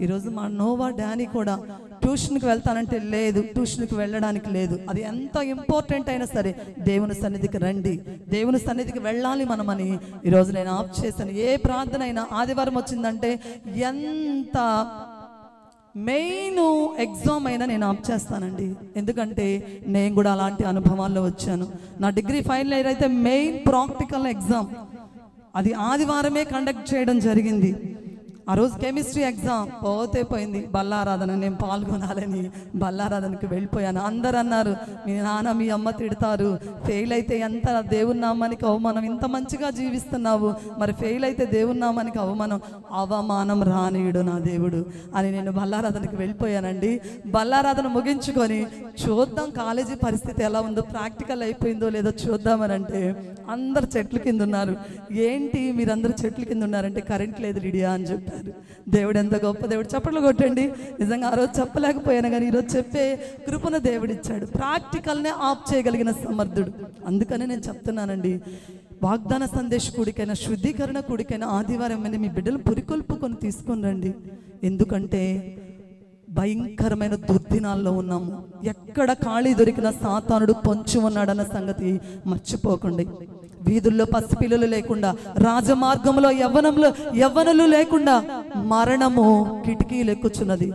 ఈరోజు మా Noah Danny కూడా ట్యూషన్కి వెళ్తానంటే లేదు, ట్యూషన్కి వెళ్ళడానికి లేదు. అది ఎంత ఇంపార్టెంట్ అయినా సరే దేవుని సన్నిధికి రండి, దేవుని సన్నిధికి వెళ్ళాలి మనమని ఈరోజు నేను ఆఫ్ చేశాను. ఏ ప్రార్థన అయినా ఆదివారం వచ్చిందంటే ఎంత మెయిన్ ఎగ్జామ్ అయినా నేను ఆఫ్ చేస్తానండి. ఎందుకంటే నేను కూడా అలాంటి అనుభవాల్లో వచ్చాను. నా డిగ్రీ ఫైనల్ ఇయర్ అయితే మెయిన్ ప్రాక్టికల్ ఎగ్జామ్ అది ఆదివారమే కండక్ట్ చేయడం జరిగింది. ఆ రోజు కెమిస్ట్రీ ఎగ్జామ్ పోతే పోయింది. బల్లారాధన నేను పాల్గొనాలని బల్లారాధనకి వెళ్ళిపోయాను. అందరు అన్నారు, మీ నాన్న మీ అమ్మ తిడతారు, ఫెయిల్ అయితే ఎంత దేవుని నామానికి అవమానం, ఇంత మంచిగా జీవిస్తున్నావు, మరి ఫెయిల్ అయితే దేవుని నామానికి అవమానం రానీయుడు నా దేవుడు అని నేను బల్లారాధనకి వెళ్ళిపోయానండి. బల్లారాధన ముగించుకొని చూద్దాం కాలేజీ పరిస్థితి ఎలా ఉందో, ప్రాక్టికల్ అయిపోయిందో లేదో చూద్దామని అంటే అందరు చెట్ల కింద ఉన్నారు. ఏంటి మీరందరూ చెట్ల కింద ఉన్నారంటే కరెంట్ లేదు లిడియా అని చెప్పారు. దేవుడు ఎంత గొప్ప దేవుడు, చప్పట్లు కొట్టండి. నిజంగా ఆ రోజు చెప్పలేకపోయాను, కానీ ఈరోజు చెప్పే కృపను దేవుడు ఇచ్చాడు. ప్రాక్టికల్నే ఆఫ్ చేయగలిగిన సమర్థుడు. అందుకని నేను చెప్తున్నానండి, వాగ్దాన సందేశ కూడికైనా శుద్ధీకరణ కూడికైనా ఆదివారం మీద మీ బిడ్డలు పురికొల్పుకొని తీసుకొని రండి. ఎందుకంటే భయంకరమైన దుర్దినాల్లో ఉన్నాము. ఎక్కడ ఖాళీ దొరికిన సాతానుడు పొంచి ఉన్నాడన్న సంగతి మర్చిపోకండి. వీధుల్లో పసిపిల్లలు లేకుండా, రాజమార్గంలో యవ్వనులు లేకుండా మరణము కిటికీలు ఎక్కుచున్నది.